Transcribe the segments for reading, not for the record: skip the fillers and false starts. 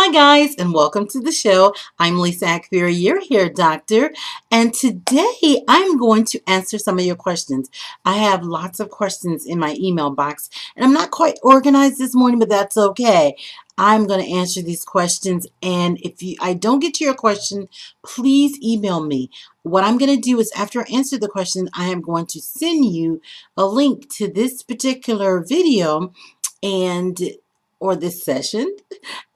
Hi guys, and welcome to the show. I'm Lisa Akvira, your hair doctor, and today I'm going to answer some of your questions. I have lots of questions in my email box, and I'm not quite organized this morning, but that's okay. I'm going to answer these questions, and if I don't get to your question, please email me. What I'm going to do is after I answer the question, I am going to send you a link to this particular video and or this session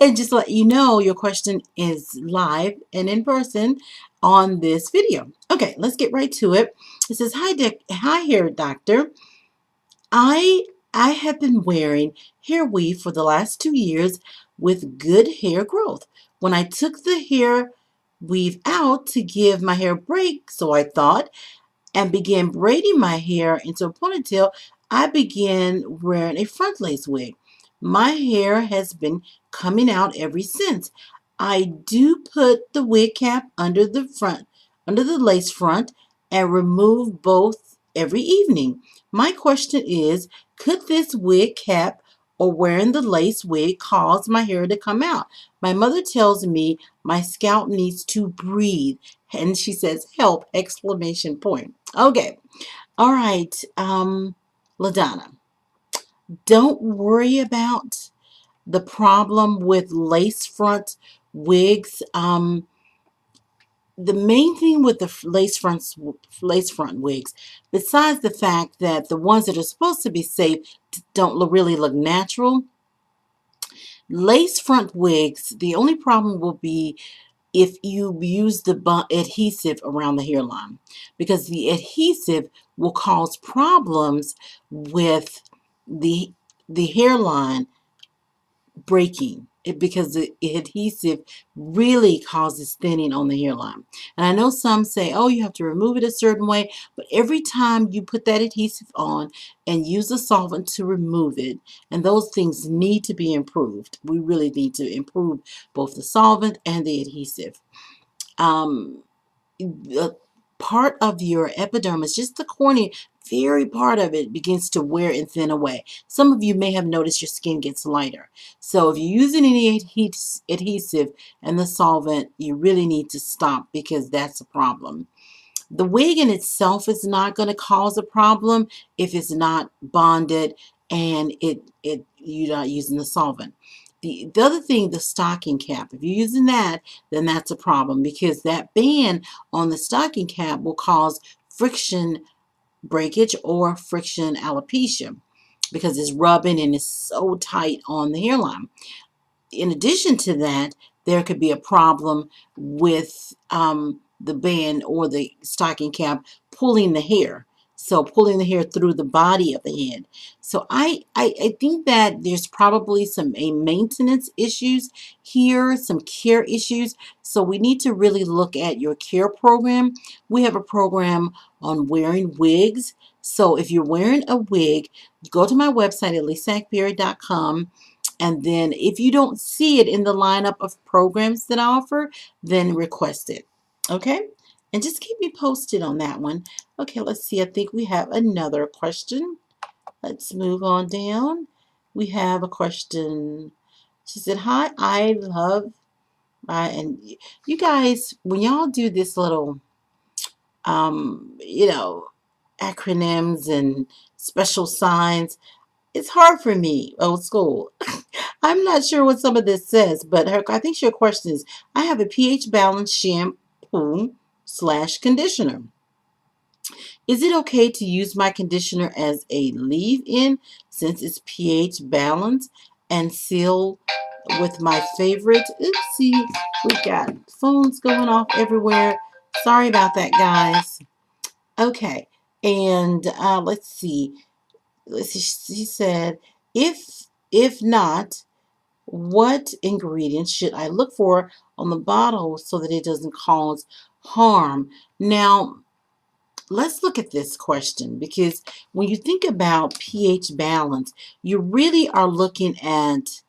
and just let you know your question is live and in person on this video. Okay, let's get right to it. It says, hi hair doctor. I I have been wearing hair weave for the last 2 years with good hair growth. When I took the hair weave out to give my hair a break, so I thought, and began braiding my hair into a ponytail, I began wearing a front lace wig. My hair has been coming out ever since. I do put the wig cap under the lace front, and remove both every evening. My question is, could this wig cap or wearing the lace wig cause my hair to come out? My mother tells me my scalp needs to breathe, and she says, help, exclamation point. Okay. All right. LaDonna, don't worry about the problem with lace front wigs. The main thing with the lace front wigs, besides the fact that the ones that are supposed to be safe don't really look natural, lace front wigs, the only problem will be if you use the adhesive around the hairline, because the adhesive will cause problems with the hairline breaking because the adhesive really causes thinning on the hairline. And I know some say, oh, you have to remove it a certain way, but every time you put that adhesive on and use a solvent to remove it, and those things need to be improved. We really need to improve both the solvent and the adhesive. The part of your epidermis, just the cornea, very part of it begins to wear and thin away. Some of you may have noticed your skin gets lighter. So if you're using any adhesive and the solvent, you really need to stop because that's a problem. The wig in itself is not going to cause a problem if it's not bonded and you're not using the solvent. The other thing, the stocking cap, if you're using that, then that's a problem because that band on the stocking cap will cause friction breakage or friction alopecia because it's rubbing and it's so tight on the hairline. In addition to that, there could be a problem with the band or the stocking cap pulling the hair. So pulling the hair through the body of the head. So I think that there's probably some maintenance issues here, some care issues. So we need to really look at your care program. We have a program on wearing wigs. So if you're wearing a wig, go to my website at lisacberry.com. And then if you don't see it in the lineup of programs that I offer, then request it. Okay? And just keep me posted on that one. Okay, let's see. I think we have another question. Let's move on down. We have a question. She said, hi, I love, and you guys, when y'all do this little, you know, acronyms and special signs, it's hard for me, old school. I'm not sure what some of this says, but I think your question is, I have a pH balanced shampoo slash conditioner. Is it okay to use my conditioner as a leave-in since it's pH balanced and seal with my favorite? Oopsie, we got phones going off everywhere. Sorry about that, guys. Okay, and let's see. She said, if not, what ingredients should I look for on the bottle so that it doesn't cause harm? Now, let's look at this question because when you think about pH balance, you really are looking at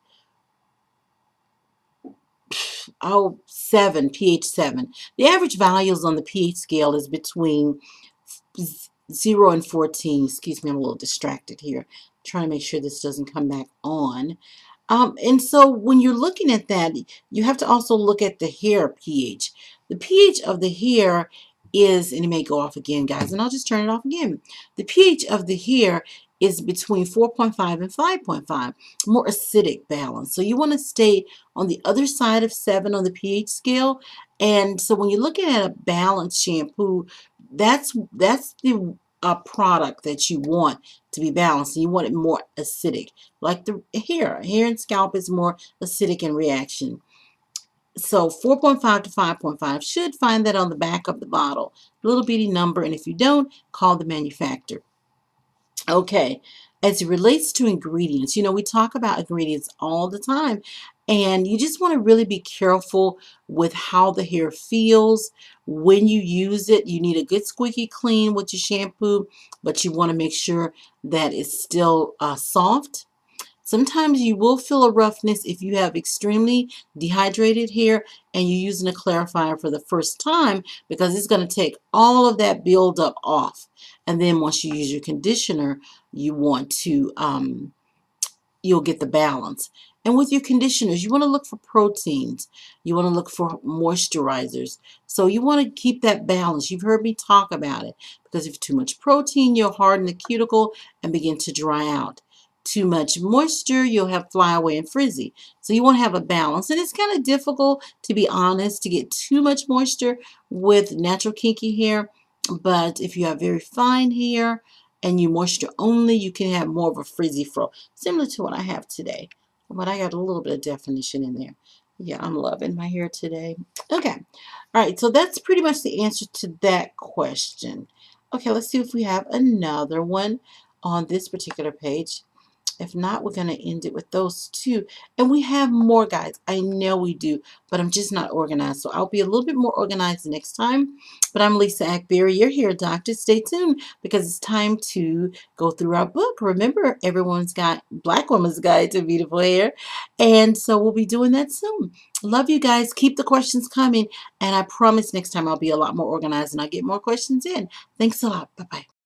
pH 7. The average values on the pH scale is between 0 and 14. Excuse me, I'm a little distracted here. I'm trying to make sure this doesn't come back on. And so when you're looking at that, you have to also look at the hair pH. The pH of the hair is, and it may go off again, guys, and I'll just turn it off again. The pH of the hair is between 4.5 and 5.5, more acidic balance. So you want to stay on the other side of 7 on the pH scale. And so when you're looking at a balanced shampoo, that's the product that you want to be balanced. And you want it more acidic. Like the hair and scalp is more acidic in reaction. So 4.5 to 5.5, should find that on the back of the bottle. Little bitty number, and if you don't, call the manufacturer. Okay, as it relates to ingredients, we talk about ingredients all the time, and you just want to really be careful with how the hair feels when you use it. You need a good squeaky clean with your shampoo, but you want to make sure that it's still soft. Sometimes you will feel a roughness if you have extremely dehydrated hair and you're using a clarifier for the first time, because it's going to take all of that buildup off. And then once you use your conditioner, you want to you'll get the balance. And with your conditioners, you want to look for proteins. You want to look for moisturizers. So you want to keep that balance. You've heard me talk about it, because if too much protein, you'll harden the cuticle and begin to dry out. Too much moisture, you'll have flyaway and frizzy. So you want to have a balance. And it's kind of difficult, to be honest, to get too much moisture with natural kinky hair. But if you have very fine hair and you moisture only, you can have more of a frizzy fro, similar to what I have today. But I got a little bit of definition in there. Yeah, I'm loving my hair today. Okay. All right, so that's pretty much the answer to that question. Okay, let's see if we have another one on this particular page. If not, we're going to end it with those two. And we have more, guys. I know we do, but I'm just not organized. So I'll be a little bit more organized next time. But I'm Lisa Ackberry, your hair doctor. Stay tuned, because it's time to go through our book. Remember, everyone's got Black Woman's Guide to Beautiful Hair. And so we'll be doing that soon. Love you guys. Keep the questions coming. And I promise next time I'll be a lot more organized and I'll get more questions in. Thanks a lot. Bye-bye.